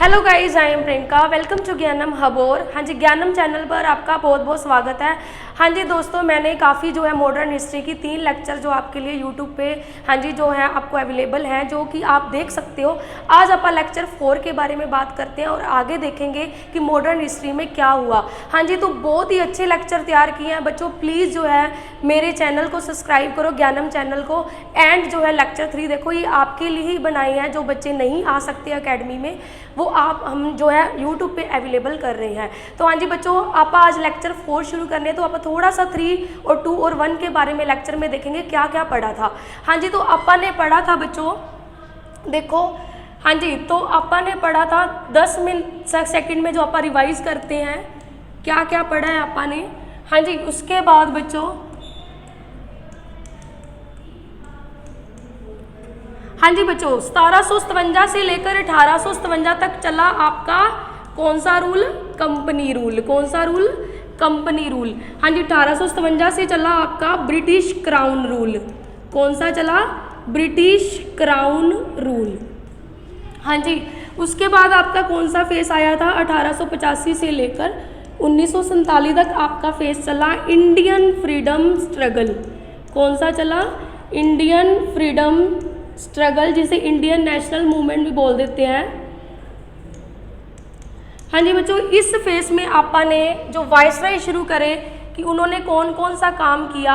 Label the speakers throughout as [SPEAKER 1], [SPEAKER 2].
[SPEAKER 1] Hello guys, I am Priyanka. Welcome to Gyanam हबोर। हाँ जी, ज्ञानम चैनल पर आपका बहुत बहुत स्वागत है। हाँ जी दोस्तों, मैंने काफ़ी जो है मॉडर्न हिस्ट्री की 3 लेक्चर जो आपके लिए यूट्यूब पे हाँ जी जो है आपको अवेलेबल हैं, जो कि आप देख सकते हो। आज आप लेक्चर 4 के बारे में बात करते हैं और आगे देखेंगे कि मॉडर्न हिस्ट्री में क्या हुआ। हाँ जी, तो बहुत ही अच्छे लेक्चर तैयार किए हैं बच्चों। प्लीज़ जो है मेरे चैनल को सब्सक्राइब करो, ज्ञानम चैनल को। एंड जो है लेक्चर 3 देखो, ये आपके लिए ही बनाए हैं। जो बच्चे नहीं आ सकते अकेडमी में, वो आप हम जो है यूट्यूब पे अवेलेबल कर रहे हैं। तो हाँ जी बच्चों, आप आज लेक्चर 4 शुरू करने, तो आप थोड़ा सा 3 और 2 और 1 के बारे में लेक्चर में देखेंगे क्या क्या पढ़ा था। हाँ जी, तो अपन ने पढ़ा था बच्चों, देखो हाँ जी, तो अपन ने पढ़ा था 10 सेकंड में जो अपन रिवाइज करते हैं क्या क्या पढ़ा है अपन ने। हाँ जी, उसके बाद बच्चों हाँ जी बच्चों 1757 से लेकर 1857 तक चला आपका कौन सा रूल? Company rule. कौन सा रूल? Company rule. हाँ जी, 1857 से चला आपका ब्रिटिश क्राउन रूल। कौन सा चला? British crown rule. हाँ जी, उसके बाद आपका कौन सा फेस आया था? 1885 से लेकर 1947 तक आपका फेस चला इंडियन फ्रीडम स्ट्रगल। कौन सा चला? इंडियन फ्रीडम स्ट्रगल, जिसे इंडियन नेशनल मूवमेंट भी बोल देते हैं। हाँ जी बच्चों, इस फेस में आपा ने जो वायसराय शुरू करे कि उन्होंने कौन कौन सा काम किया।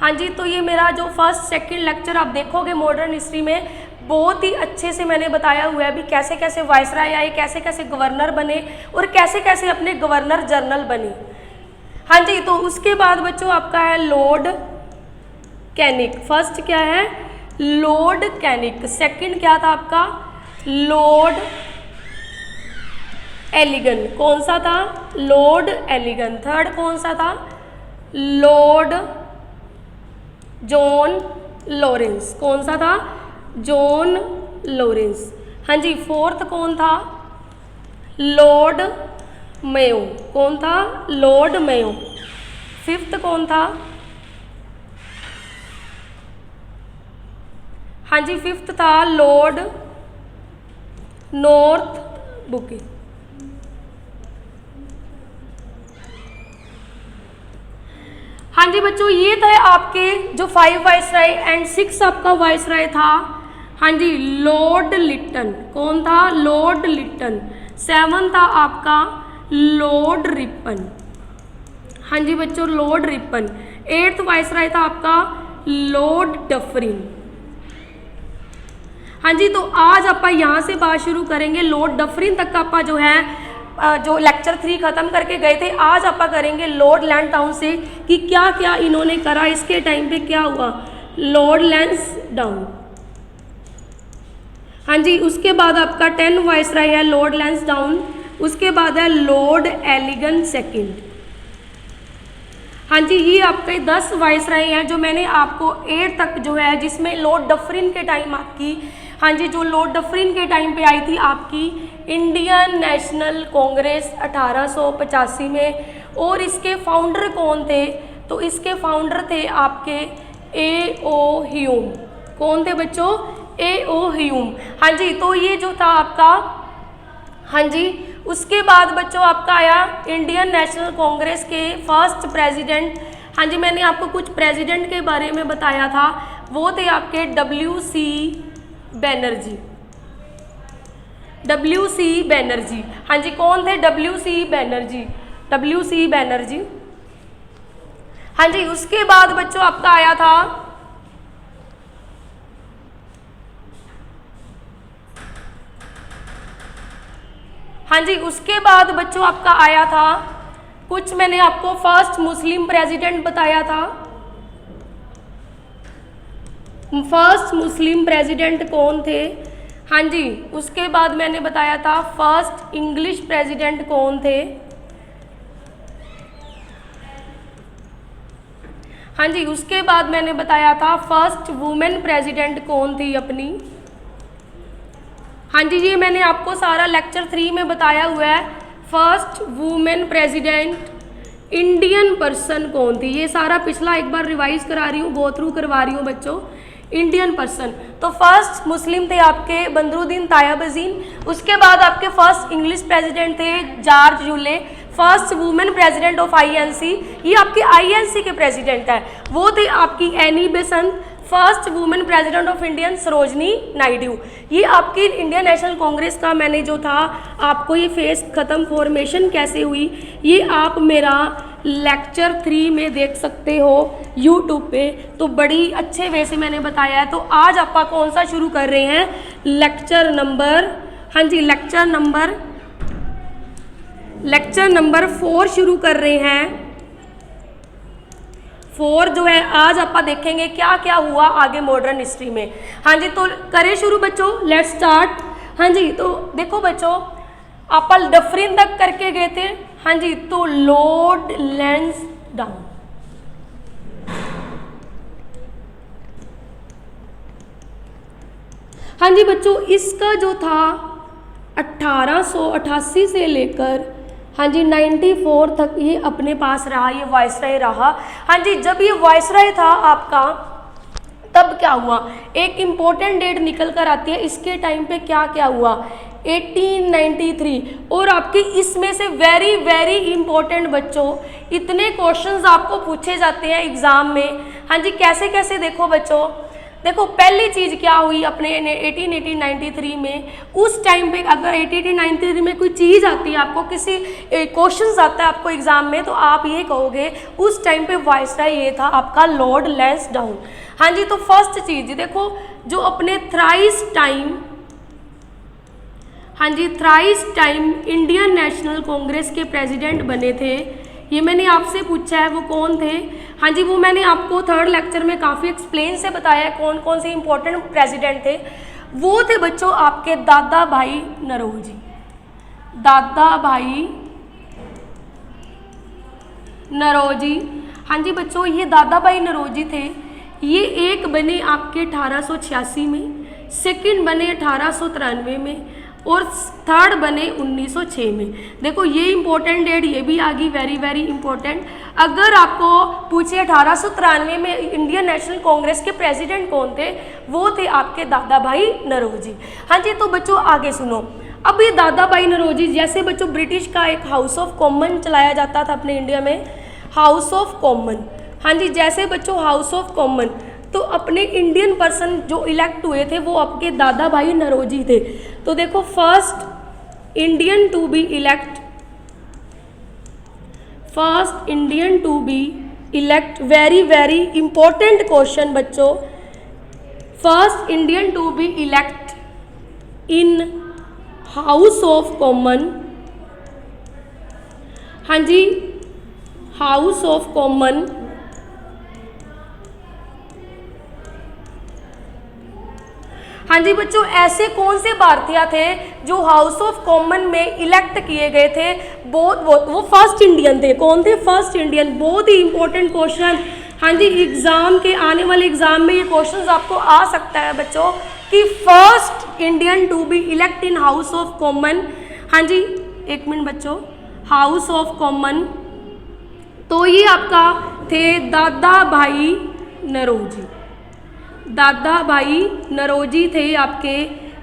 [SPEAKER 1] हाँ जी, तो ये मेरा जो फर्स्ट सेकंड लेक्चर आप देखोगे मॉडर्न हिस्ट्री में, बहुत ही अच्छे से मैंने बताया हुआ है भी कैसे कैसे वायसराय आए, कैसे कैसे गवर्नर बने और कैसे कैसे अपने गवर्नर जनरल बने। हाँ जी, तो उसके बाद बच्चों आपका है लॉर्ड कैनिंग। फर्स्ट क्या है? Lord Canning. सेकंड क्या था आपका? लॉर्ड एलिगन। कौन सा था? लॉर्ड एलिगन। थर्ड कौन सा था? Lord John Lawrence. कौन सा था? John Lawrence. हाँ जी, फोर्थ कौन था? Lord Mayo. कौन था? Lord Mayo. फिफ्थ कौन था? हाँ जी, फिफ्थ था लॉर्ड नॉर्थ बुके। हाँ जी बच्चों, ये थे आपके जो 5 वायसराय एंड 6 आपका वायसराय था। हाँ जी, लॉर्ड लिटन। कौन था? लॉर्ड लिटन। 7 था आपका लॉर्ड रिपन। हाँ जी बच्चों, लॉर्ड रिपन। 8th वायसराय था आपका लॉर्ड डफरिन। हाँ जी, तो आज आप यहाँ से बात शुरू करेंगे। लॉर्ड डफरिन तक आप जो है जो लेक्चर 3 खत्म करके गए थे, आज आप करेंगे लॉर्ड लैंसडाउन से कि क्या क्या इन्होंने करा, इसके टाइम पे क्या हुआ। लॉर्ड लैंसडाउन। हाँ जी, उसके बाद आपका 10 वायसराय है लॉर्ड लैंसडाउन। उसके बाद है लॉर्ड एलिगन सेकंड। हाँ जी, ये आपके 10 वायसराय हैं जो मैंने आपको 8 तक जो है, जिसमें लॉर्ड डफरिन के टाइम आपकी, हाँ जी, जो लॉर्ड डफरिन के टाइम पे आई थी आपकी इंडियन नेशनल कांग्रेस 1885 में। और इसके फाउंडर कौन थे? तो इसके फाउंडर थे आपके A.O. ह्यूम। कौन थे बच्चों? A.O. ह्यूम। हाँ जी, तो ये जो था आपका, हाँ जी, उसके बाद बच्चों आपका आया इंडियन नेशनल कांग्रेस के फर्स्ट प्रेसिडेंट। हाँ जी, मैंने आपको कुछ प्रेसिडेंट के बारे में बताया था, वो थे आपके W.C. बैनर्जी। W.C. बैनर्जी। हाँ जी, कौन थे? W.C. बैनर्जी। W.C. बैनर्जी। हाँ जी, उसके बाद बच्चों आपका आया था हाँ जी, उसके बाद बच्चों आपका आया था कुछ, मैंने आपको फर्स्ट मुस्लिम प्रेसिडेंट बताया था। फर्स्ट मुस्लिम प्रेसिडेंट कौन थे? हाँ जी, उसके बाद मैंने बताया था फर्स्ट इंग्लिश प्रेसिडेंट कौन थे। हाँ जी, उसके बाद मैंने बताया था फर्स्ट वुमेन प्रेसिडेंट कौन थी अपनी। हाँ जी, ये मैंने आपको सारा लेक्चर 3 में बताया हुआ है। First women president Indian person कौन थी, ये सारा पिछला एक बार रिवाइज करा रही हूँ, गो थ्रू करवा रही हूँ बच्चों इंडियन पर्सन। तो फर्स्ट मुस्लिम थे आपके बदरुद्दीन तायब-ए-दीन, उसके बाद आपके फर्स्ट इंग्लिश प्रेसिडेंट थे George Yule, first women president of INC, ये आपके आईएनसी के प्रेसिडेंट है, वो थे आपकी Annie Besant, first women president of Indian Sarojini Naidu. ये आपकी इंडियन नेशनल कांग्रेस का मैंने जो था आपको ये फेस खत्म फॉर्मेशन कैसे हुई, ये आप मेरा लेक्चर 3 में देख सकते हो यूट्यूब पे, तो बड़ी अच्छे वे से मैंने बताया है। तो आज आप कौन सा शुरू कर रहे हैं, लेक्चर नंबर, हाँ जी लेक्चर नंबर 4 शुरू कर रहे हैं। 4 जो है आज आप देखेंगे क्या क्या हुआ आगे मॉडर्न हिस्ट्री में। हाँ जी तो करें शुरू बच्चों, लेट्स स्टार्ट। हाँ जी तो देखो बच्चों आप डफरिन तक करके गए थे। हाँ जी तो लॉर्ड लैंसडाउन, हाँ जी बच्चों इसका जो था 1888 से लेकर हाँ जी 94 तक ये अपने पास रहा, ये वायसराय रहा। हाँ जी जब ये वायसराय था आपका तब क्या हुआ, एक इम्पोर्टेंट डेट निकल कर आती है, इसके टाइम पे क्या क्या हुआ 1893, और आपके इसमें से वेरी वेरी इंपॉर्टेंट बच्चों इतने क्वेश्चंस आपको पूछे जाते हैं एग्जाम में। हाँ जी कैसे कैसे देखो बच्चों, देखो पहली चीज़ क्या हुई अपने 1893 में, उस टाइम पे अगर 1893 में कोई चीज़ आती है आपको, किसी क्वेश्चंस आता है आपको एग्जाम में, तो आप ये कहोगे उस टाइम पे वायसराय ये था आपका लॉर्ड लैंसडाउन। हाँ जी तो फर्स्ट चीज़ देखो जो अपने थ्राइस टाइम, हाँ जी thrice time Indian National Congress के प्रेसिडेंट बने थे, ये मैंने आपसे पूछा है वो कौन थे। हाँ जी वो मैंने आपको 3rd लेक्चर में काफ़ी एक्सप्लेन से बताया है कौन कौन से इंपॉर्टेंट प्रेसिडेंट थे। वो थे बच्चों आपके दादा भाई नौरोजी, दादा भाई नौरोजी। हाँ जी बच्चों ये दादा भाई नौरोजी थे, ये एक बने आपके 1886 में, सेकंड बने 1893 में, और 3rd बने 1906 में। देखो ये इंपॉर्टेंट डेट ये भी आ गई, वेरी वेरी इंपॉर्टेंट। अगर आपको पूछे 1893 में इंडियन नेशनल कांग्रेस के प्रेसिडेंट कौन थे, वो थे आपके दादा भाई नौरोजी। हाँ जी तो बच्चों आगे सुनो, अब ये दादा भाई नौरोजी जैसे बच्चों ब्रिटिश का एक हाउस ऑफ कॉमन चलाया जाता था अपने इंडिया में, हाउस ऑफ कॉमन। हाँ जी जैसे बच्चों हाउस ऑफ कॉमन, तो अपने इंडियन पर्सन जो इलेक्ट हुए थे वो आपके दादा भाई नौरोजी थे। तो देखो first Indian to be elect, very very important question बच्चों, first Indian to be elect in house of common. हाँ जी हाउस ऑफ कॉमन, हाँ जी बच्चों ऐसे कौन से भारतीय थे जो हाउस ऑफ कॉमन में इलेक्ट किए गए थे, बहुत वो फर्स्ट इंडियन थे। कौन थे, फर्स्ट इंडियन। बहुत ही इंपॉर्टेंट क्वेश्चन। हाँ जी एग्जाम के आने वाले एग्जाम में ये क्वेश्चन आपको आ सकता है बच्चों कि first Indian to be elect in house of common. हाँ जी एक मिनट बच्चों, हाउस ऑफ कॉमन, तो ये आपका थे दादा भाई नौरोजी। दादा भाई नौरोजी थे आपके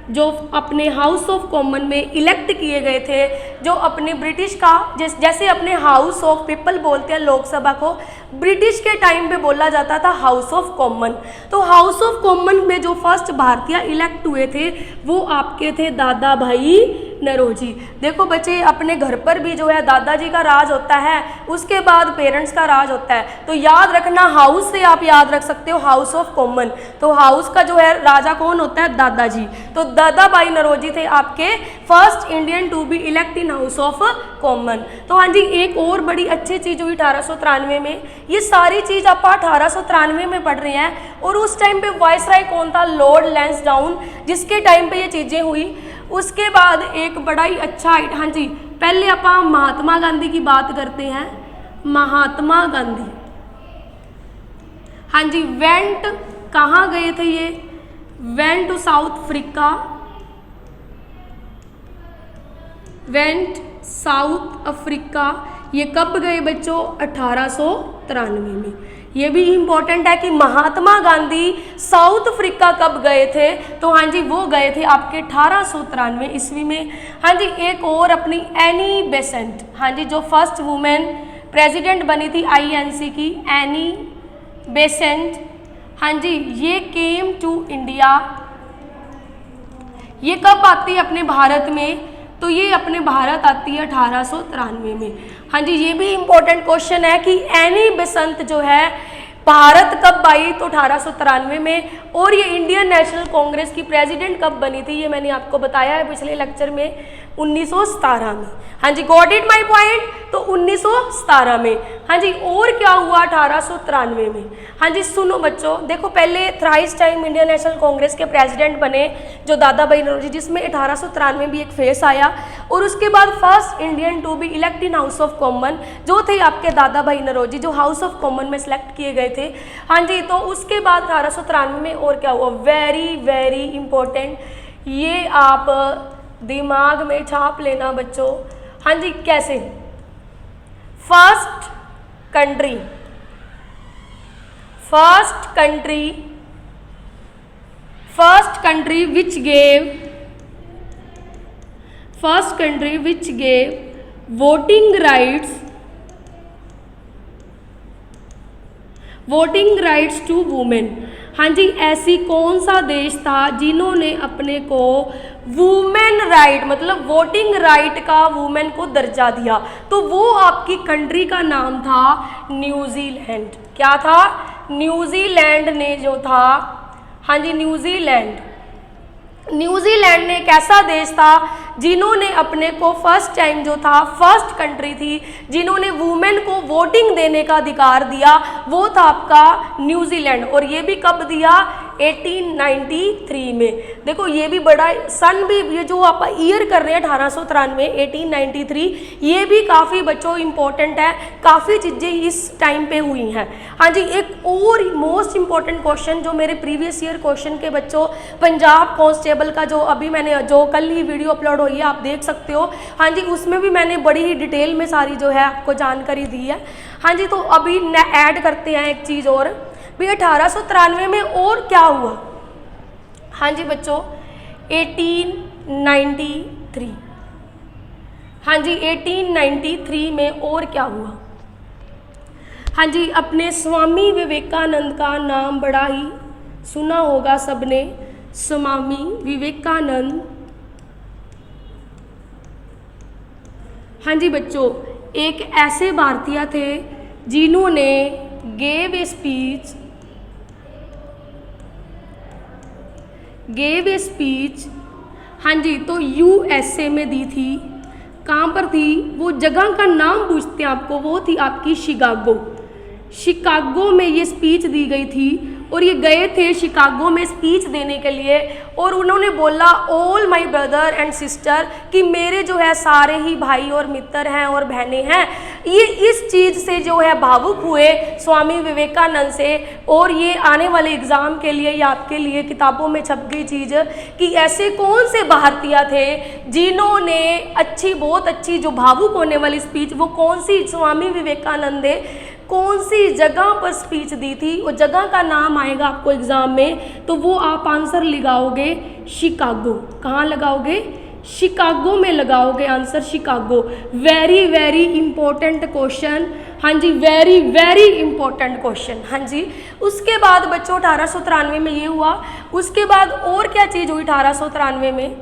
[SPEAKER 1] जो अपने हाउस ऑफ कॉमन में इलेक्ट किए गए थे, जो अपने ब्रिटिश का जैसे अपने हाउस ऑफ पीपल बोलते हैं लोकसभा को, ब्रिटिश के टाइम पे बोला जाता था हाउस ऑफ कॉमन। तो हाउस ऑफ कॉमन में जो फर्स्ट भारतीय इलेक्ट हुए थे वो आपके थे दादा भाई नौरोजी। देखो बच्चे अपने घर पर भी जो है दादाजी का राज होता है, उसके बाद पेरेंट्स का राज होता है। तो याद रखना हाउस से आप याद रख सकते हो हाउस ऑफ कॉमन, तो हाउस का जो है राजा कौन होता है, दादाजी। तो दादा भाई नौरोजी थे आपके first Indian to be elect in house of common. तो हाँ जी एक और बड़ी अच्छी चीज़ हुई 1893 में, ये सारी चीज़ आप 1893 में पढ़ रहे हैं। और उस टाइम पे वायसराय कौन था, लॉर्ड लैंसडाउन, जिसके टाइम पे ये चीज़ें हुई। उसके बाद एक बड़ा ही अच्छा, हाँ जी पहले आप महात्मा गांधी की बात करते हैं। महात्मा गांधी, हाँ जी वेंट कहाँ गए थे ये, went to South Africa, went South Africa. ये कब गए बच्चों, 1800 में। ये भी इम्पोर्टेंट है कि महात्मा गांधी साउथ अफ्रीका कब गए थे, तो हाँ जी वो गए थे आपके 1893 ईस्वी में। हाँ जी एक और अपनी एनी बेसेंट, हाँ जी जो फर्स्ट वुमेन प्रेसिडेंट बनी थी INC की, एनी बेसेंट, हाँ जी ये केम टू इंडिया। ये कब आती है अपने भारत में, तो ये अपने भारत आती है 1893 में। हाँ जी ये भी इम्पोर्टेंट क्वेश्चन है कि एनी बेसेंट जो है भारत कब आई, तो 1893 में। और ये इंडियन नेशनल कांग्रेस की प्रेसिडेंट कब बनी थी, ये मैंने आपको बताया है पिछले लेक्चर में, 1917 में। हाँ जी गॉट इट माय पॉइंट, तो 1917 में। हाँ जी और क्या हुआ 1893 में, हाँ जी सुनो बच्चों, देखो पहले thrice time Indian National Congress के प्रेसिडेंट बने जो दादा भाई नौरोजी, जिसमें 1893 में भी एक फेस आया। और उसके बाद first Indian to be elect in house of common जो थे आपके दादा भाई नौरोजी, जो हाउस ऑफ कॉमन में सिलेक्ट किए गए थे। हाँ जी तो उसके बाद 1893 में और क्या हुआ, वेरी वेरी इंपॉर्टेंट, ये आप दिमाग में छाप लेना बच्चों। हाँ जी कैसे, first country which gave voting rights to women। हाँ जी ऐसी कौन सा देश था जिन्होंने अपने को वुमेन राइट मतलब वोटिंग राइट का वुमेन को दर्जा दिया, तो वो आपकी कंट्री का नाम था न्यूजीलैंड। क्या था, न्यूजीलैंड ने जो था, हाँ जी न्यूजीलैंड ने एक ऐसा देश था जिन्होंने अपने को फर्स्ट टाइम जो था, फर्स्ट कंट्री थी जिन्होंने वुमेन को वोटिंग देने का अधिकार दिया, वो था आपका न्यूजीलैंड। और ये भी कब दिया, 1893 में। देखो ये भी बड़ा सन भी, ये जो आप ईयर कर रहे हैं 1893 1893, ये भी काफ़ी बच्चों इंपॉर्टेंट है, काफ़ी चीज़ें इस टाइम पे हुई हैं। हाँ जी एक और मोस्ट इंपॉर्टेंट क्वेश्चन जो मेरे प्रीवियस ईयर क्वेश्चन के बच्चों, पंजाब कांस्टेबल का जो अभी मैंने जो कल ही वीडियो अपलोड हुई है आप देख सकते हो। हाँ जी उसमें भी मैंने बड़ी ही डिटेल में सारी जो है आपको जानकारी दी है। हाँ जी तो अभी ऐड करते हैं एक चीज़ और भी, 1893 में और क्या हुआ। हाँ जी बच्चों 1893, हाँ जी 1893 में और क्या हुआ। हाँ जी अपने स्वामी विवेकानंद का नाम बड़ा ही सुना होगा सबने, स्वामी विवेकानंद। हाँ जी बच्चों एक ऐसे भारतीय थे जिन्होंने गेव ए स्पीच, हाँ जी तो USA में दी थी। कहाँ पर थी, वो जगह का नाम पूछते हैं आपको, वो थी आपकी शिकागो में ये स्पीच दी गई थी। और ये गए थे शिकागो में स्पीच देने के लिए, और उन्होंने बोला all my brother and sister, कि मेरे जो है सारे ही भाई और मित्र हैं और बहनें हैं। ये इस चीज़ से जो है भावुक हुए स्वामी विवेकानंद से, और ये आने वाले एग्ज़ाम के लिए या आपके लिए किताबों में छप गई चीज़ कि ऐसे कौन से भारतीय थे जिन्होंने बहुत अच्छी जो भावुक होने वाली स्पीच, वो कौन सी स्वामी विवेकानंद ने कौन सी जगह पर स्पीच दी थी, वो जगह का नाम आएगा आपको एग्जाम में, तो वो आप आंसर लगाओगे शिकागो। कहाँ लगाओगे, शिकागो में लगाओगे answer, Chicago. Very very important question, हाँ जी वेरी वेरी इंपॉर्टेंट क्वेश्चन। हाँ जी उसके बाद बच्चों 1893 में ये हुआ। उसके बाद और क्या चीज़ हुई 1893 में,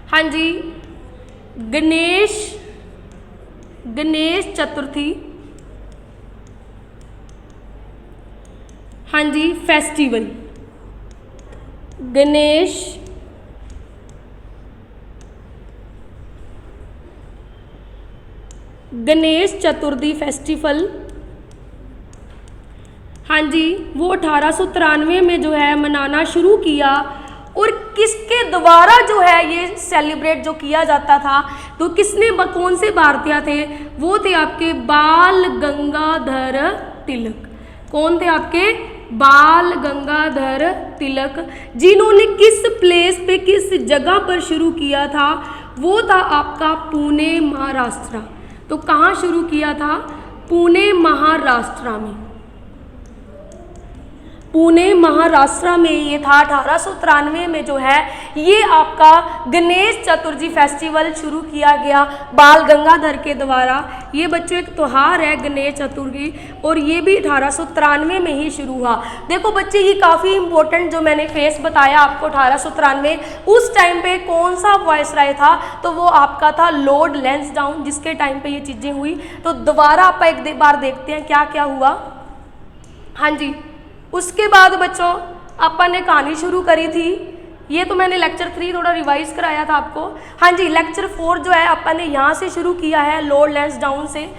[SPEAKER 1] हाँ जी गणेश चतुर्थी, हाँ जी फेस्टिवल, गणेश चतुर्थी फेस्टिवल, हाँ जी वो 1893 में जो है मनाना शुरू किया। और किसके द्वारा जो है ये सेलिब्रेट जो किया जाता था, तो किसने, कौन से भारतीय थे, वो थे आपके बाल गंगाधर तिलक। कौन थे आपके, बाल गंगाधर तिलक, जिन्होंने किस प्लेस पे किस जगह पर शुरू किया था, वो था आपका पुणे महाराष्ट्र। तो कहाँ शुरू किया था, पुणे महाराष्ट्र में, पुणे महाराष्ट्र में ये था 1893 में जो है ये आपका गणेश चतुर्थी फेस्टिवल शुरू किया गया बाल गंगाधर के द्वारा। ये बच्चों एक त्यौहार है गणेश चतुर्थी और ये भी 1893 में ही शुरू हुआ। देखो बच्चे ये काफ़ी इंपॉर्टेंट जो मैंने फेस बताया आपको 1893, उस टाइम पे कौन सा वायसराय था, तो वो आपका था लॉर्ड लैंसडाउन, जिसके टाइम पे ये चीज़ें हुई। तो दोबारा आप एक बार देखते हैं क्या क्या हुआ। हाँ जी, उसके बाद बच्चों अपन ने कहानी शुरू करी थी, ये तो मैंने लेक्चर 3 थोड़ा रिवाइज कराया था आपको। हाँ जी, लेक्चर 4 जो है अपन ने यहाँ से शुरू किया है, लॉर्ड लैंसडाउन से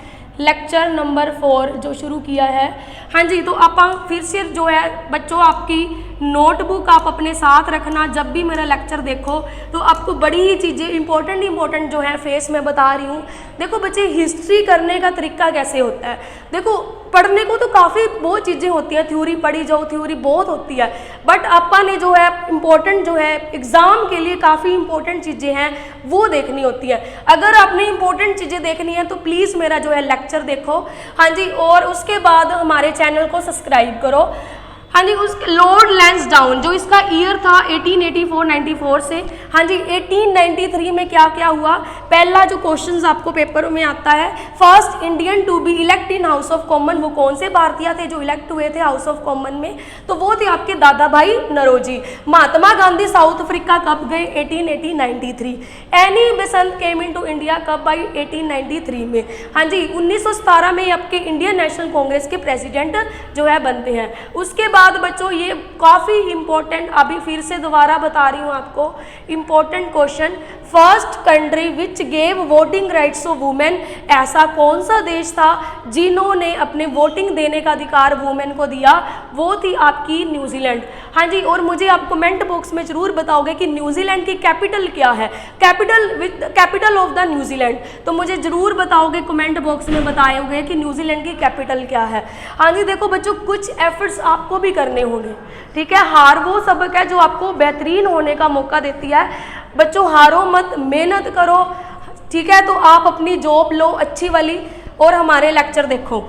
[SPEAKER 1] लेक्चर नंबर 4 जो शुरू किया है। हाँ जी, तो अपन फिर से जो है बच्चों आपकी नोटबुक आप अपने साथ रखना, जब भी मेरा लेक्चर देखो तो आपको बड़ी ही चीज़ें इंपॉर्टेंट जो है फेस में बता रही हूँ। देखो बच्चे हिस्ट्री करने का तरीका कैसे होता है, देखो पढ़ने को तो काफ़ी बहुत चीज़ें होती हैं, थ्योरी पढ़ी जाओ, थ्योरी बहुत होती है, बट अपन ने जो है इम्पोर्टेंट जो है एग्ज़ाम के लिए काफ़ी इंपॉर्टेंट चीज़ें हैं वो देखनी होती है। अगर आपने इंपॉर्टेंट चीज़ें देखनी है तो प्लीज़ मेरा जो है लेक्चर देखो। हाँ जी, और उसके बाद हमारे चैनल को सब्सक्राइब करो। हाँ जी, उस लॉर्ड लैंसडाउन जो इसका ईयर था 1884-94 से, हाँ जी 1893 में क्या क्या हुआ। पहला जो क्वेश्चन आपको पेपर में आता है, first Indian to be elect in house of common, वो कौन से भारतीय थे जो इलेक्ट हुए थे हाउस ऑफ कॉमन में, तो वो थे आपके Dadabhai Naoroji. Mahatma Gandhi South Africa कब गए, 1893। Annie Besant came in to India कब, बाई 1893 में। हाँ जी, 1917 में आपके इंडियन नेशनल कांग्रेस के प्रेसिडेंट जो है बनते हैं। उसके बाद बच्चों ये काफ़ी इंपॉर्टेंट, अभी फिर से दोबारा बता रही हूँ आपको important question, first country which gave voting rights of women, ऐसा कौन सा देश था जिन्होंने अपने वोटिंग देने का अधिकार वुमेन को दिया, वो थी आपकी न्यूजीलैंड। हाँ जी, और मुझे आप कमेंट बॉक्स में जरूर बताओगे कि न्यूजीलैंड की कैपिटल क्या है, कैपिटल ऑफ द न्यूजीलैंड, तो मुझे जरूर बताओगे कमेंट बॉक्स में, बताओगे कि न्यूजीलैंड की कैपिटल क्या है। हाँ जी, देखो बच्चों कुछ एफर्ट्स आपको भी करने होंगे, ठीक है, हार वो सबक है जो आपको बेहतरीन होने का मौका देती है। बच्चों हारो मत, मेहनत करो, ठीक है, तो आप अपनी जॉब लो अच्छी वाली और हमारे लेक्चर देखो।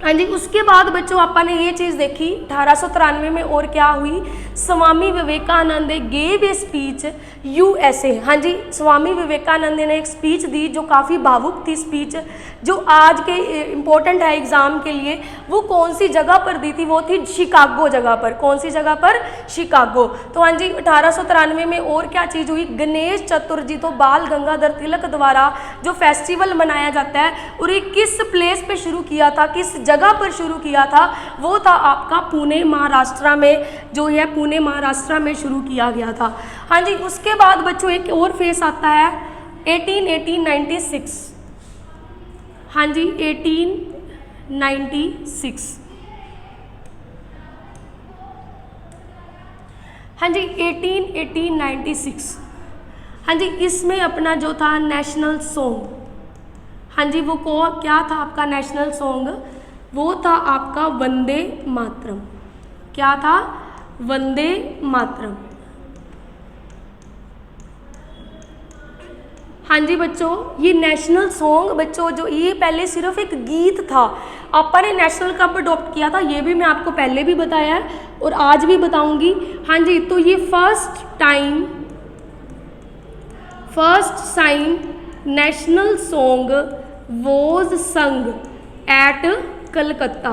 [SPEAKER 1] हाँ जी, उसके बाद बच्चों अपन ने ये चीज़ देखी 1893 में और क्या हुई, Swami Vivekananda gave a speech USA. हाँ जी, स्वामी विवेकानंद ने एक स्पीच दी जो काफ़ी भावुक थी स्पीच, जो आज के इम्पोर्टेंट है एग्ज़ाम के लिए। वो कौन सी जगह पर दी थी, वो थी शिकागो जगह पर। कौन सी जगह पर, शिकागो। तो हाँ जी 1893 में और क्या चीज़ हुई, गणेश चतुर्थी, तो बाल गंगाधर तिलक द्वारा जो फेस्टिवल मनाया जाता है, और ये किस प्लेस पे शुरू किया था, किस जगह पर शुरू किया था, वो था आपका पुणे महाराष्ट्र में, जो है पुणे महाराष्ट्र में शुरू किया गया था। हाँ जी, उसके बाद बच्चों एक और फेस आता है 1896। हाँ जी 1896। हाँ जी 1896। हाँ जी, इसमें अपना जो था नेशनल सॉन्ग, हाँ जी वो को क्या था आपका नेशनल सॉन्ग, वो था आपका वंदे मातरम। क्या था, वंदे मातरम। हाँ जी बच्चों, ये नेशनल सॉन्ग बच्चों जो ये पहले सिर्फ एक गीत था, आपा ने नेशनल कब अडॉप्ट किया था ये भी मैं आपको पहले भी बताया है और आज भी बताऊंगी। हाँ जी, तो ये first time national song was sung at Calcutta.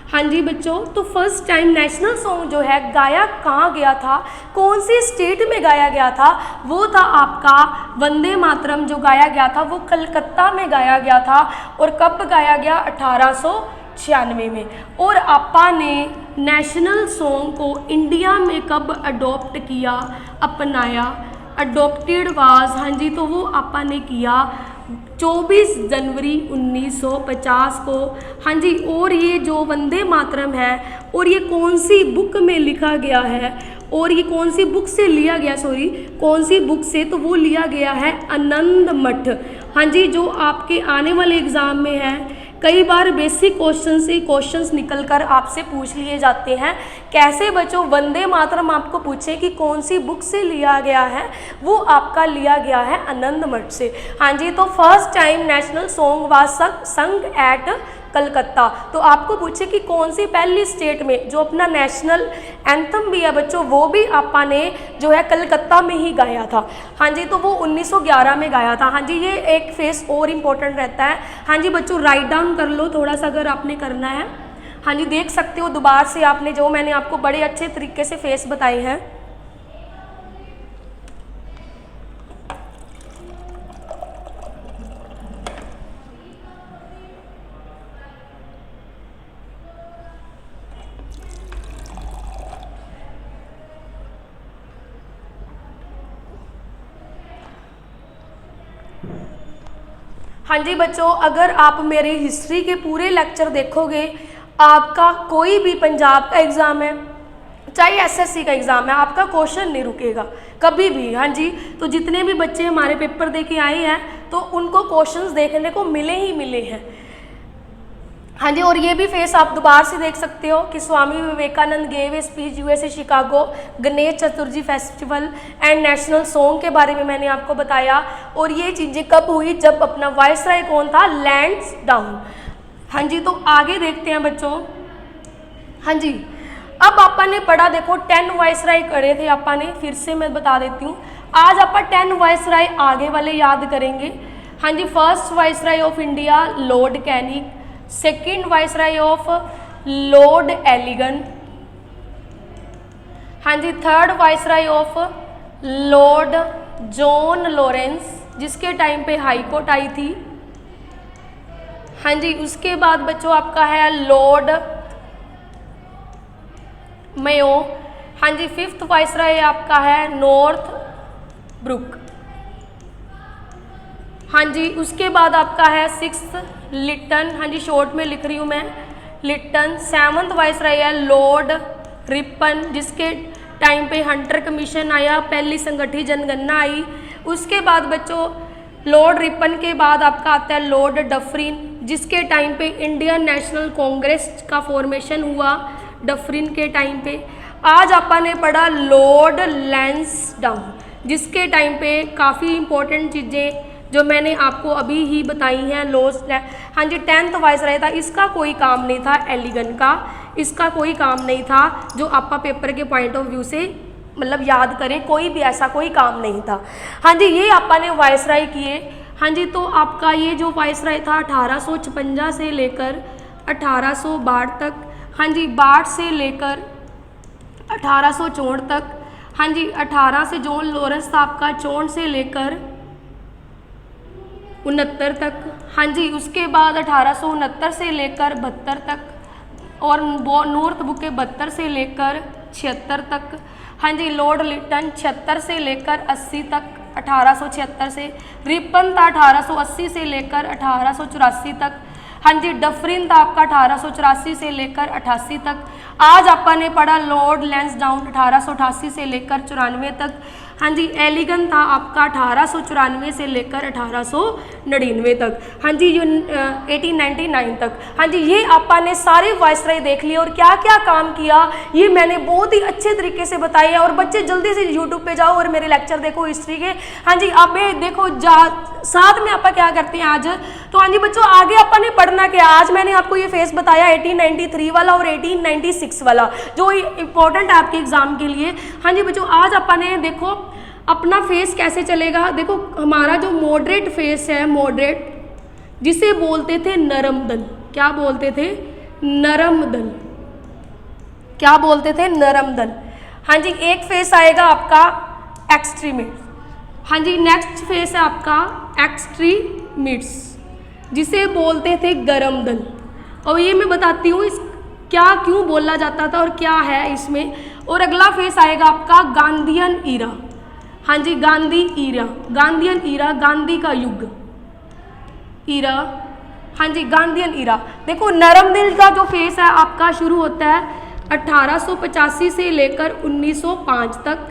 [SPEAKER 1] हाँ जी बच्चों, तो फर्स्ट टाइम नेशनल सॉन्ग जो है गाया कहाँ गया था, कौन सी स्टेट में गाया गया था, वो था आपका वंदे मातरम जो गाया गया था वो कलकत्ता में गाया गया था। और कब गाया गया, 1896 में। और आपा ने नेशनल सॉन्ग को इंडिया में कब अडॉप्ट किया, अपनाया, अडॉप्टेड वाज, हाँ जी तो वो आपा ने किया 24 जनवरी 1950 को। हाँ जी, और ये जो वंदे मातरम है और ये कौन सी बुक में लिखा गया है और ये कौन सी बुक से लिया गया, कौन सी बुक से, तो वो लिया गया है आनंद मठ। हाँ जी, जो आपके आने वाले एग्ज़ाम में है कई बार बेसिक क्वेश्चन से क्वेश्चंस निकल कर आपसे पूछ लिए जाते हैं। कैसे बच्चों, वंदे मातरम आपको पूछे कि कौन सी बुक से लिया गया है, वो आपका लिया गया है आनंद मठ से। हाँ जी, तो first time national song was संग एट कलकत्ता। तो आपको पूछे कि कौन सी पहली स्टेट में जो अपना नेशनल एंथम भी है बच्चों, वो भी आपा ने जो है कलकत्ता में ही गाया था। हाँ जी, तो वो 1911 में गाया था। हाँ जी, ये एक फेस और इम्पोर्टेंट रहता है। हाँ जी बच्चों, राइट डाउन कर लो थोड़ा सा अगर आपने करना है। हाँ जी, देख सकते हो दोबारा से आपने जो मैंने आपको बड़े अच्छे तरीके से फेस बताए हैं। हाँ जी बच्चों, अगर आप मेरे हिस्ट्री के पूरे लेक्चर देखोगे, आपका कोई भी पंजाब का एग्ज़ाम है चाहे एसएससी का एग्ज़ाम है, आपका क्वेश्चन नहीं रुकेगा कभी भी। हाँ जी, तो जितने भी बच्चे हमारे पेपर दे के आए हैं तो उनको क्वेश्चंस देखने को मिले ही मिले हैं। हाँ जी, और ये भी फेस आप दोबारा से देख सकते हो कि Swami Vivekananda gave a speech USA Chicago, Ganesh Chaturthi festival and national song के बारे में मैंने आपको बताया। और ये चीज़ें कब हुई, जब अपना वायसराय कौन था, लैंड्स डाउन। हाँ जी, तो आगे देखते हैं बच्चों। हाँ जी, अब आपा ने पढ़ा, देखो 10 वायसराय करे थे आपा ने, फिर से मैं बता देती हूँ। आज आपा 10 वायसराय आगे वाले याद करेंगे। हाँ जी, first viceroy of India Lord Canning, second viceroy of Lord Elgin. हाँ जी, third viceroy of Lord John Lawrence, जिसके टाइम पे हाई कोर्ट आई थी। हाँ जी, उसके बाद बच्चों आपका है लॉर्ड मेयो। हाँ जी, फिफ्थ वायसराय आपका है नॉर्थ ब्रुक। हाँ जी, उसके बाद आपका है सिक्स्थ लिटन। हाँ जी, शॉर्ट में लिख रही हूँ मैं, लिटन। सेवंथ वायसराय है लॉर्ड रिपन, जिसके टाइम पे हंटर कमीशन आया, पहली संगठित जनगणना आई। उसके बाद बच्चों लॉर्ड रिपन के बाद आपका आता है लॉर्ड डफरिन, जिसके टाइम पे इंडियन नेशनल कांग्रेस का फॉर्मेशन हुआ, डफरिन के टाइम पे। आज आपा ने पढ़ा लॉर्ड लैंसडाउन, जिसके टाइम पे काफ़ी इंपॉर्टेंट चीज़ें जो मैंने आपको अभी ही बताई हैं। हाँ जी, 10th वायसराय था, इसका कोई काम नहीं था, एलिगन का इसका कोई काम नहीं था, जो आपका पेपर के पॉइंट ऑफ व्यू से मतलब याद करें, कोई भी ऐसा कोई काम नहीं था। हाँ जी, ये आपा ने वायसराय किए। हाँ जी, तो आपका ये जो वायसराय था 1856 से लेकर 1862 तक। हाँ जी, 62 से लेकर 1864 तक। हाँ जी, 18 से जॉन लॉरेंस था आपका, 64 से लेकर 69 तक। हाँ जी, उसके बाद 1869 से लेकर 72 तक, और नॉर्थ बुक के 72 से लेकर 76 तक। हाँ जी, लॉर्ड लिटन 76 से लेकर 80 तक, 1876 से। रिपन था 1880 से लेकर 1884 तक। हाँ जी, डफरिन था आपका 1884 से लेकर 88 तक। आज आपा ने पढ़ा लॉर्ड लैंसडाउन 1888 से लेकर 94 तक। हाँ जी, एलिगन था आपका 1894 से लेकर 1899 तक। हाँ जी, 1899 तक। हाँ जी, ये आपा ने सारे वायसराय देख लिए और क्या क्या काम किया ये मैंने बहुत ही अच्छे तरीके से बताया है। और बच्चे जल्दी से यूट्यूब पे जाओ और मेरे लेक्चर देखो हिस्ट्री के। हाँ जी, आप देखो साथ में आपा क्या करते हैं आज। तो हाँ जी बच्चों, आगे आपा ने पढ़ना क्या, आज मैंने आपको ये फेस बताया 1893 वाला और 1896 वाला, जो इंपॉर्टेंट है आपके एग्जाम के लिए। हाँ जी बच्चों, आज आपा ने देखो अपना फेस कैसे चलेगा। देखो हमारा जो मॉडरेट फेस है, मॉडरेट, जिसे बोलते थे नरम दल। क्या बोलते थे? नरम दल। क्या बोलते थे? नरम दल। हाँ जी, एक फेस आएगा आपका एक्सट्रीमिट। हाँ जी, नेक्स्ट फेस है आपका एक्सट्रीमिट्स, जिसे बोलते थे गरम दल। और ये मैं बताती हूँ इस क्या क्यों बोला जाता था और क्या है इसमें। और अगला फेस आएगा आपका गांधीयन ईरा। हाँ जी, गांधी ईरा, गांधीयन ईरा, गांधी का युग ईरा। हाँ जी, गांधीयन ईरा। देखो नरम दिल का जो फेस है आपका शुरू होता है 1885 से लेकर 1905 तक।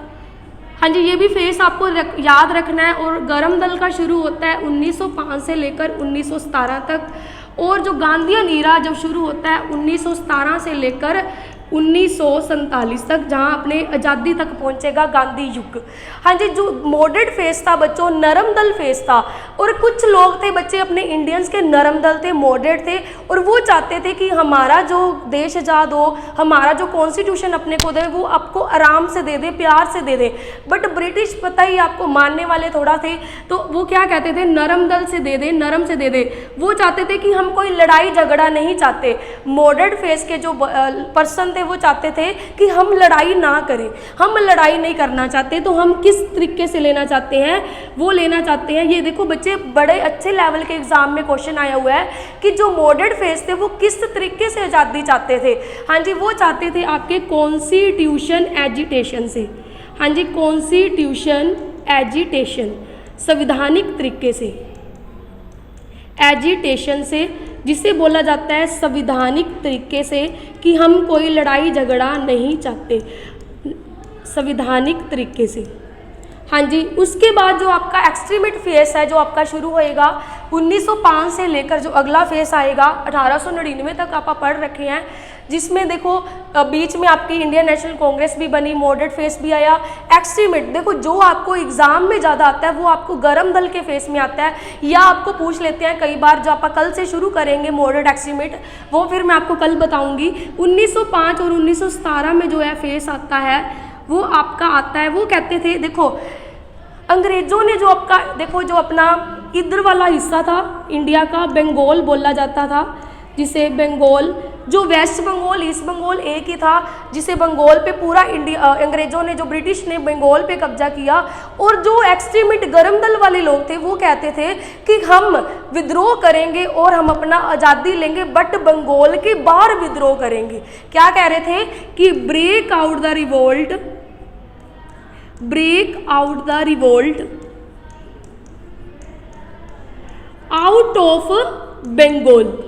[SPEAKER 1] हाँ जी, ये भी फेस आपको याद रखना है। और गरम दल का शुरू होता है 1905 से लेकर 1917 तक। और जो गांधीयन ईरा जब शुरू होता है 1917 से लेकर 1947 तक, जहाँ अपने आज़ादी तक पहुँचेगा गांधी युग। हाँ जी, जो मॉडरेट फेस था बच्चों, नरम दल फेस था, और कुछ लोग थे बच्चे अपने इंडियंस के नरम दल थे, मॉडरेट थे, और वो चाहते थे कि हमारा जो देश आज़ाद हो, हमारा जो कॉन्स्टिट्यूशन अपने को दे वो आपको आराम से दे दे, प्यार से दे दे। बट ब्रिटिश पता ही आपको मानने वाले थोड़ा थे, तो वो क्या कहते थे, नरम दल से दे दे, नरम से दे दे। वो चाहते थे कि हम कोई लड़ाई झगड़ा नहीं चाहते। मॉडरेट फेस के जो पर्सन थे वो चाहते थे कि हम लड़ाई ना करें, हम लड़ाई नहीं करना चाहते, तो हम किस तरीके से लेना चाहते हैं, वो लेना चाहते हैं। ये देखो बच्चे, बड़े अच्छे लेवल के एग्जाम में क्वेश्चन आया हुआ है कि जो मॉडरेट फेस थे वो किस तरीके से आज़ादी चाहते थे। हाँ जी, वो चाहते थे आपके कॉन्स्टिट्यूशन एजिटेशन से। हाँ जी, कॉन्स्टिट्यूशन एजिटेशन, संवैधानिक तरीके से, एजिटेशन से, जिसे बोला जाता है संवैधानिक तरीके से, कि हम कोई लड़ाई झगड़ा नहीं चाहते, संवैधानिक तरीके से। हाँ जी, उसके बाद जो आपका एक्सट्रीमेट फेस है जो आपका शुरू होएगा 1905 से लेकर जो अगला फेस आएगा 1899 तक आप पढ़ रखे हैं, जिसमें देखो बीच में आपकी इंडियन नेशनल कांग्रेस भी बनी, मॉडरेट फेस भी आया। एक्सट्रीमेट देखो, जो आपको एग्जाम में ज़्यादा आता है वो आपको गरम दल के फेस में आता है, या आपको पूछ लेते हैं कई बार, जो आप कल से शुरू करेंगे मॉडरेट एक्सट्रीमेट, वो फिर मैं आपको कल बताऊंगी। 1905 और 1917 में जो है फेस आता है वो आपका आता है, वो कहते थे, देखो अंग्रेजों ने जो आपका, देखो जो अपना इधर वाला हिस्सा था इंडिया का, बंगाल बोला जाता था, जिसे बंगाल, जो वेस्ट बंगाल ईस्ट बंगाल एक ही था, जिसे बंगाल पे पूरा इंडिया, अंग्रेजों ने, जो ब्रिटिश ने बंगाल पे कब्जा किया। और जो एक्सट्रीमिट गरम दल वाले लोग थे वो कहते थे कि हम विद्रोह करेंगे और हम अपना आज़ादी लेंगे, बट बंगाल के बाहर विद्रोह करेंगे। क्या कह रहे थे कि break out the revolt, break out the revolt out of Bengal,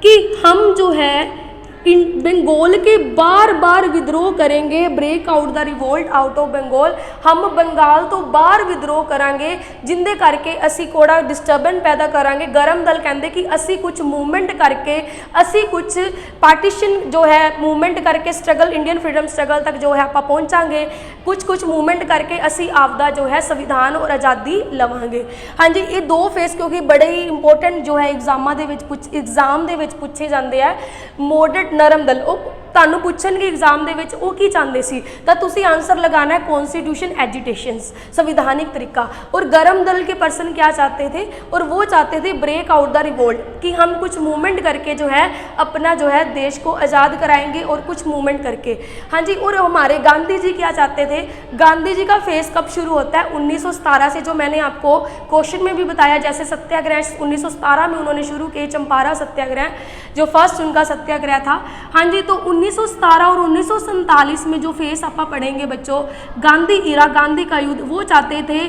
[SPEAKER 1] कि हम जो है इन बंगाल के बार बार विद्रोह करेंगे, break out the revolt out of Bengal, हम बंगाल तो बाहर विद्रोह करांगे, जिंदे करके असी कोड़ा डिस्टर्बेंस पैदा करांगे। गरम दल कहते कि असी कुछ मूवमेंट करके, असी कुछ पार्टीशन जो है मूवमेंट करके स्ट्रगल, इंडियन फ्रीडम स्ट्रगल तक जो है आप पहुँचांगे, कुछ मूवमेंट करके असी आपदा जो है संविधान और आज़ादी लवांगे। हाँ जी, ये दो फेस क्योंकि बड़े ही इंपॉर्टेंट जो है एग्जाम ਦੇ ਵਿੱਚ ਪੁੱਛੇ ਜਾਂਦੇ ਆ। ਮੋਡਰੇਟ ਨਰਮ ਦਲ, ਉਹ ਤੁਹਾਨੂੰ ਪੁੱਛਣਗੇ एग्जाम ਦੇ ਵਿੱਚ ਉਹ ਕੀ ਚਾਹੁੰਦੇ ਸੀ, ਤਾਂ ਤੁਸੀਂ आंसर लगाना है कॉन्स्टिट्यूशन एजिटेशंस, संविधानिक तरीका। और गरम दल के पर्सन क्या चाहते थे, और वो चाहते थे ब्रेक आउट द रिवोल्ट, कि हम कुछ मूवमेंट करके जो है अपना जो है देश को आज़ाद कराएंगे, और कुछ मूवमेंट करके। हाँ जी, और हमारे गांधी जी क्या चाहते थे, गांधी जी का फेस कब शुरू होता है 1917 से, जो मैंने आपको क्वेश्चन में भी बताया, जैसे सत्याग्रह 1917 में उन्होंने शुरू किए, चंपारण सत्याग्रह जो फर्स्ट उनका सत्याग्रह था। हाँ जी, तो 1917 और 1947 में जो फेस आप पढ़ेंगे बच्चों, गांधी ईरा, गांधी का युद्ध, वो चाहते थे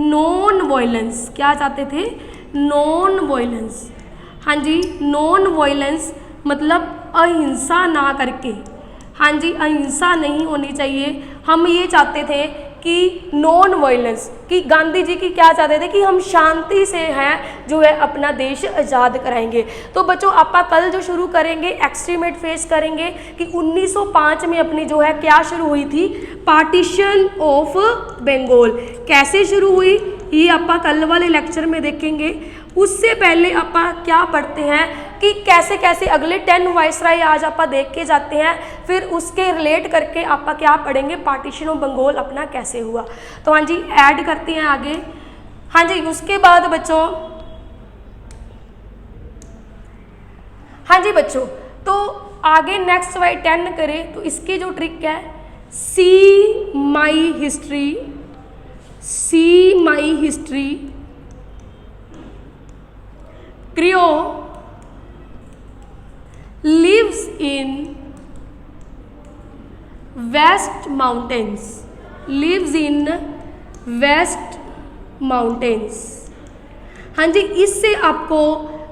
[SPEAKER 1] नॉन वायलेंस। क्या चाहते थे, नॉन वायलेंस। हाँ जी, नॉन वायलेंस मतलब अहिंसा ना करके। हाँ जी, अहिंसा नहीं होनी चाहिए। हम ये चाहते थे कि नॉन वायलेंस, कि गांधी जी की क्या चाहते थे कि हम शांति से हैं जो है अपना देश आज़ाद कराएंगे। तो बच्चों आपका कल जो शुरू करेंगे एक्सट्रीमेट फेस करेंगे कि 1905 में अपनी जो है क्या शुरू हुई थी, पार्टीशन ऑफ बंगाल। कैसे शुरू हुई ये आप कल वाले लेक्चर में देखेंगे। उससे पहले आप क्या पढ़ते हैं कि कैसे कैसे अगले 10 वायसराय आज आप देख के जाते हैं, फिर उसके रिलेट करके आप क्या पढ़ेंगे, पार्टीशन ऑफ बंगाल अपना कैसे हुआ। तो हाँ जी, ऐड करते हैं आगे। हाँ जी, उसके बाद बच्चों, हाँ जी बच्चों, तो आगे नेक्स्ट वाई 10 करें तो इसकी जो ट्रिक है, see my history, see my history, Creole lives in West Mountains, lives in West Mountains। हाँ जी, इससे आपको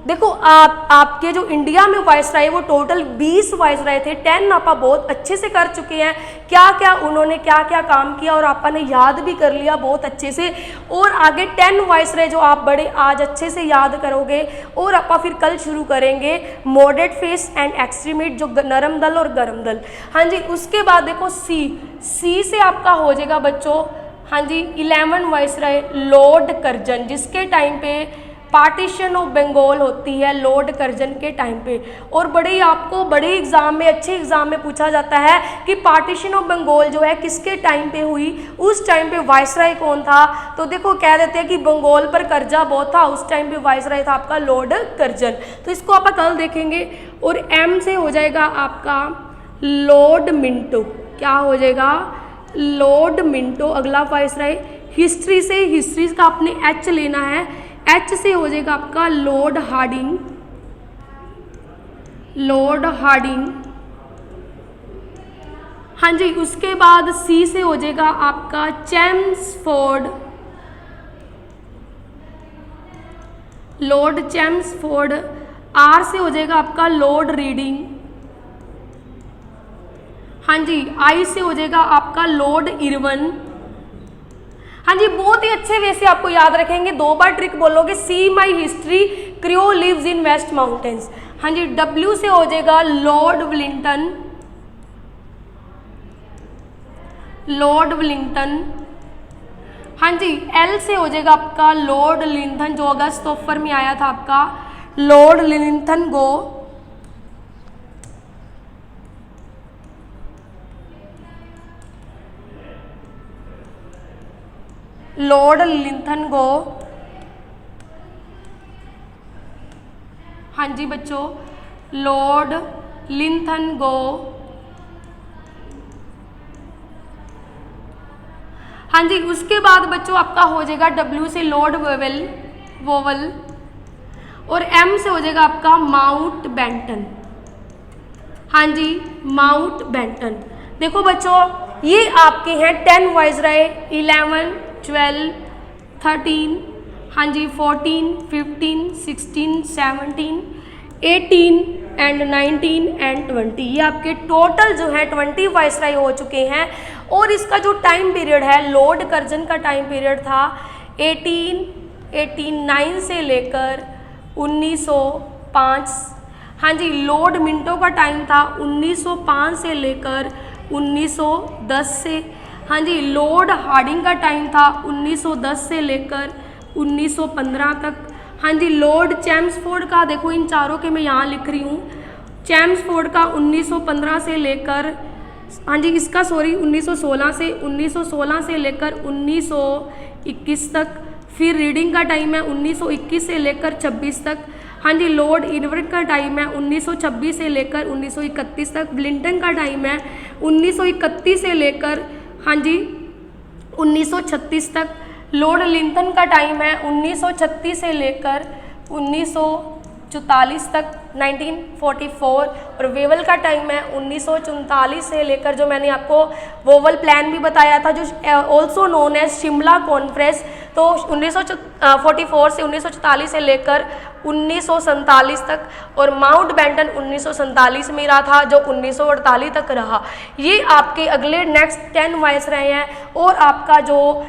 [SPEAKER 1] देखो आपके जो इंडिया में वायसराय वो टोटल 20 वायसराय थे, 10 आप बहुत अच्छे से कर चुके हैं। क्या क्या उन्होंने क्या क्या काम किया और आपने याद भी कर लिया बहुत अच्छे से। और आगे 10 वायसराय जो आप बड़े आज अच्छे से याद करोगे और आप फिर कल शुरू करेंगे मॉडरेट फेस एंड एक्सट्रीमेट, जो नरम दल और गर्म दल। हाँ जी, उसके बाद देखो सी से आपका हो जाएगा बच्चों, हाँ जी 11 वायसराय लॉर्ड कर्जन, जिसके टाइम पे पार्टीशन ऑफ बंगाल होती है लॉर्ड कर्जन के टाइम पे। और बड़े आपको बड़े एग्जाम में, अच्छे एग्जाम में पूछा जाता है कि पार्टीशन ऑफ बंगाल जो है किसके टाइम पे हुई, उस टाइम पे वायसराय कौन था। तो देखो कह देते हैं कि बंगाल पर कर्जा बहुत था, उस टाइम पे वायसराय था आपका लॉर्ड कर्जन। तो इसको आप कल देखेंगे। और एम से हो जाएगा आपका लॉर्ड मिंटो, क्या हो जाएगा लॉर्ड मिंटो अगला वायसराय। हिस्ट्री से, हिस्ट्री का आपने एच लेना है, एच से हो जाएगा आपका लॉर्ड हार्डिंग, लॉर्ड हार्डिंग। हाँ जी, उसके बाद सी से हो जाएगा आपका चेम्सफोर्ड, लॉर्ड चेम्सफोर्ड। आर से हो जाएगा आपका लॉर्ड रीडिंग। हाँ जी, आई से हो जाएगा आपका लॉर्ड इरवन। हाँ जी, बहुत ही अच्छे वे से आपको याद रखेंगे, 2 बार ट्रिक बोलोगे। See my history Creole lives in west mountains. हाँ जी, डब्ल्यू से हो जाएगा लॉर्ड विलिंगटन, लॉर्ड विलिंगटन। हाँ जी, एल से हो जाएगा आपका लॉर्ड लिंथन, जो अगस्त ऑफर में आया था आपका लॉर्ड लिंथन गो। लॉर्ड लिंथन गो। हाँ जी बच्चों, लॉर्ड लिंथन गो। हाँ जी, उसके बाद बच्चों आपका हो जाएगा डब्ल्यू से लॉर्ड वोवल और एम से हो जाएगा आपका माउंट बेंटन। हाँ जी, माउंट बेंटन। देखो बच्चों ये आपके हैं 10 वायसराय, 11, 12, 13, हाँ जी 14, 15, 16, 17, 18 एंड 19 एंड 20। ये आपके टोटल जो है 20 वायसराय हो चुके हैं। और इसका जो टाइम पीरियड है, लॉर्ड कर्जन का टाइम पीरियड था 1889 से लेकर 1905। हाँ जी, लॉर्ड मिंटो का टाइम था 1905 से लेकर 1910 से। हाँ जी, लॉर्ड हार्डिंग का टाइम था 1910 से लेकर 1915 तक। हाँ जी, लॉर्ड चेम्सफोर्ड का देखो इन चारों के मैं यहाँ लिख रही हूँ, चेम्सफोर्ड का 1915 से लेकर, हाँ जी इसका 1916 से लेकर 1921 तक। फिर रीडिंग का टाइम है 1921 से लेकर 26 तक। हाँ जी, लॉर्ड इरविन का टाइम है 1926 से लेकर 1931 तक। विलिंगटन का टाइम है 1931 से लेकर हाँ जी 1936 तक। लॉर्ड लिंथन का टाइम है 1936 से लेकर 1944 तक 1944। और वेवल का टाइम है 1944 से लेकर, जो मैंने आपको वोवल प्लान भी बताया था, जो also known as Shimla conference, तो 1944 से 1944 से लेकर 1947 तक। और माउंट बेंटन 1947 में रहा था, जो 1948 तक रहा। ये आपके अगले नेक्स्ट 10 वायसराय हैं। और आपका जो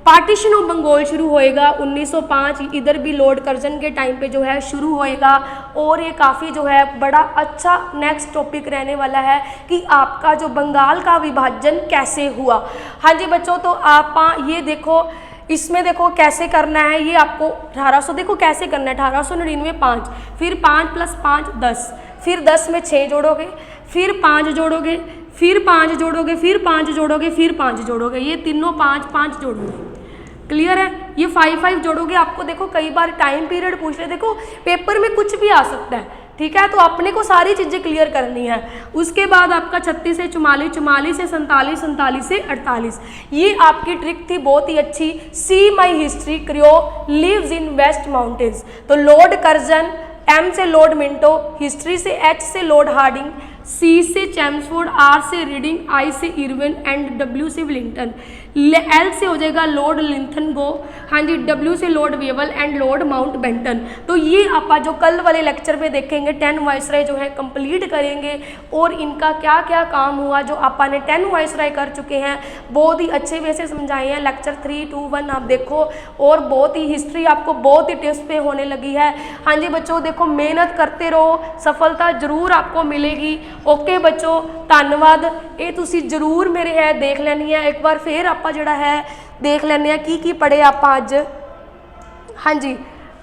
[SPEAKER 1] पार्टीशन ऑफ बंगाल शुरू होएगा 1905, इधर भी लॉर्ड कर्जन के टाइम पे जो है शुरू होएगा। और ये काफ़ी जो है बड़ा अच्छा नेक्स्ट टॉपिक रहने वाला है कि आपका जो बंगाल का विभाजन कैसे हुआ। हाँ जी बच्चों, तो आप ये देखो, इसमें देखो कैसे करना है। ये आपको 1800 देखो कैसे करना है, 1899 5, फिर 5 + 5 10, फिर 10 में 6 जोड़ोगे, फिर 5 जोड़ोगे, फिर 5 जोड़ोगे, फिर 5 जोड़ोगे, फिर 5 जोड़ोगे। ये तीनों 5 5 जोड़ोगे। क्लियर है? ये 5 5 जोड़ोगे। आपको देखो कई बार टाइम पीरियड पूछ रहे, देखो पेपर में कुछ भी आ सकता है, ठीक है, तो अपने को सारी चीज़ें क्लियर करनी है। उसके बाद आपका 36 से 44, 44 से 47, 47 से 48। ये आपकी ट्रिक थी बहुत ही अच्छी। See my history Creole lives in west mountains. तो लॉर्ड कर्जन, एम से लॉर्ड मिंटो, हिस्ट्री से एच से लॉर्ड हार्डिंग, C से चैम्सफोर्ड, R से रीडिंग, I से इरविन एंड W से विलिंगटन। L से हो जाएगा लॉर्ड लिंथनगो, हाँ जी, W से Lord Wavell and Lord Mountbatten. तो ये आप जो कल वाले लेक्चर में देखेंगे 10 वाइसराय जो है कंप्लीट करेंगे और इनका क्या क्या काम हुआ जो आपने 10 वाइसराय कर चुके हैं, बहुत ही अच्छे वे से समझाए हैं। लेक्चर 3, 2, 1 आप देखो और बहुत ही हिस्ट्री आपको बहुत ही टिप्स पे होने लगी है। हाँ जी बच्चों, देखो मेहनत करते रहो, सफलता जरूर आपको मिलेगी। ओके बच्चों, धन्यवाद। ये तुसी जरूर मेरे है देख लेनी है, एक बार फिर आप जड़ा है देख लेने की पढ़े आप अज। हाँ जी,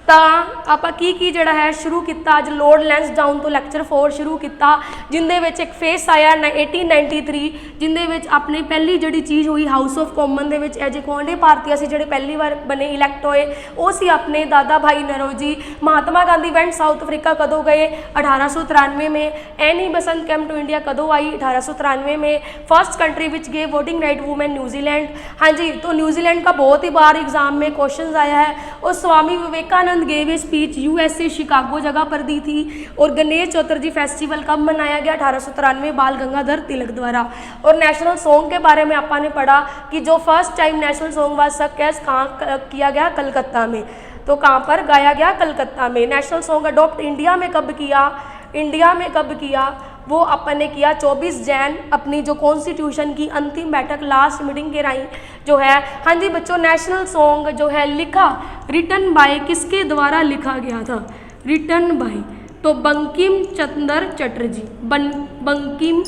[SPEAKER 1] तो आप की जड़ा है शुरू किया अज लॉर्ड लैंसडाउन तो लेक्चर 4 शुरू किया, जिंदे विच एक फेस आया 1893, जिंदे विच अपनी पहली जी चीज़ हुई हाउस ऑफ कॉमन दे विच एज ए कौंडे भारतीय से जोड़े पहली बार बने इलैक्ट होए वो सी अपने Dadabhai Naoroji. Mahatma Gandhi went South Africa कदों गए? 1893 में। Annie Besant came to India कदों आई? 1893 में। First country which gave voting right women New Zealand. हाँ जी, तो न्यूजीलैंड का बहुत ही बार एग्जाम में क्वेश्चन आया है। और Swami Vivekananda gave a speech USA Chicago जगह पर दी थी। और गणेश चतुर्थी फेस्टिवल कब मनाया गया? 1893 बाल गंगाधर तिलक द्वारा। और नेशनल सॉन्ग के बारे में आपने पढ़ा कि जो first time national song was success कहाँ किया गया? कलकत्ता में। तो कहाँ पर गाया गया? कलकत्ता में। नेशनल सॉन्ग अडॉप्ट इंडिया में कब किया? इंडिया में कब किया? वो अपन ने किया 24 जैन, अपनी जो कॉन्स्टिट्यूशन की अंतिम बैठक लास्ट मीटिंग के राई जो है। हाँ जी बच्चों, नेशनल सॉन्ग जो है लिखा रिटन बाय किसके द्वारा लिखा गया था? रिटन बाय तो बंकिम चंद्र चटर्जी, बंकिम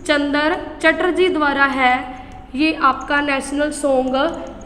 [SPEAKER 1] चंद्र चटर्जी द्वारा है ये आपका नेशनल सॉन्ग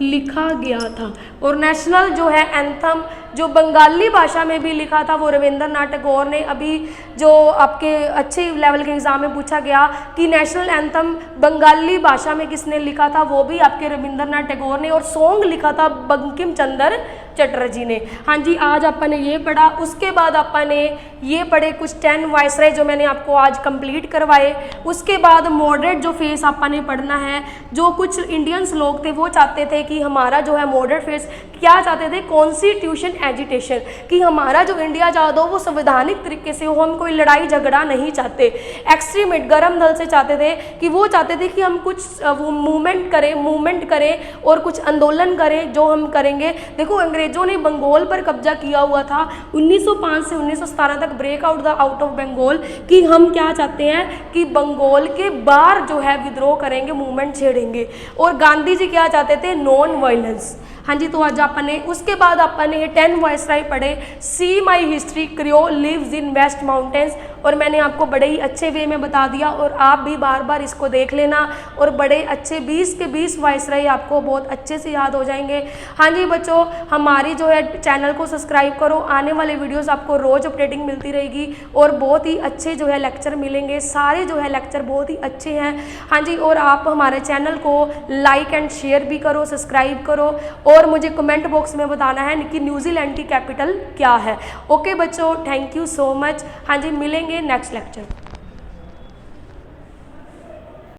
[SPEAKER 1] लिखा गया था। और नेशनल जो है एंथम जो बंगाली भाषा में भी लिखा था वो रविंद्रनाथ टैगोर ने। अभी जो आपके अच्छे लेवल के एग्जाम में पूछा गया कि नेशनल एंथम बंगाली भाषा में किसने लिखा था, वो भी आपके रविंद्रनाथ टैगोर ने। और सॉन्ग लिखा था बंकिम चंद्र चटर्जी ने। हाँ जी, आज आपने ये पढ़ा। उसके बाद आपने ये पढ़े कुछ 10 वाइसराय जो मैंने आपको आज कंप्लीट करवाए। उसके बाद मॉडरेट जो फेस आपने पढ़ना है। जो कुछ इंडियंस लोग थे वो चाहते थे कि हमारा जो है मॉडरेट फेस क्या चाहते थे? कॉन्स्टिट्यूशन एजिटेशन, कि हमारा जो इंडिया आज़ाद हो वो संवैधानिक तरीके से हो, हम कोई लड़ाई झगड़ा नहीं चाहते। एक्सट्रीमिट गरम दल से चाहते थे कि वो चाहते थे कि हम कुछ मूवमेंट करें और कुछ आंदोलन करें जो हम करेंगे। देखो अंग्रेजों ने बंगाल पर कब्जा किया हुआ था 1905 से 1917 तक, ब्रेक आउट ऑफ बंगाल, कि हम क्या चाहते हैं कि बंगाल के बाहर जो है विद्रोह करेंगे, मूवमेंट छेड़ेंगे। और गांधी जी क्या चाहते थे? Non violence. हाँ जी, तो आज आपने उसके बाद आपने ये 10 वाइसराय पढ़े। See my history, Creole lives in west mountains, और मैंने आपको बड़े ही अच्छे वे में बता दिया और आप भी बार बार इसको देख लेना और बड़े अच्छे 20 के 20 वाइसराय आपको बहुत अच्छे से याद हो जाएंगे। हाँ जी बच्चों, हमारी जो है चैनल को सब्सक्राइब करो, आने वाले वीडियोस आपको रोज़ अपडेटिंग मिलती रहेगी और बहुत ही अच्छे जो है लेक्चर मिलेंगे। सारे जो है लेक्चर बहुत ही अच्छे हैं। हाँ जी, और आप हमारे चैनल को लाइक एंड शेयर भी करो, सब्सक्राइब करो और मुझे कमेंट बॉक्स में बताना है कि न्यूजीलैंड की कैपिटल क्या है। ओके बच्चों, थैंक यू सो मच। हाँ जी, मिलेंगे नेक्स्ट लेक्चर।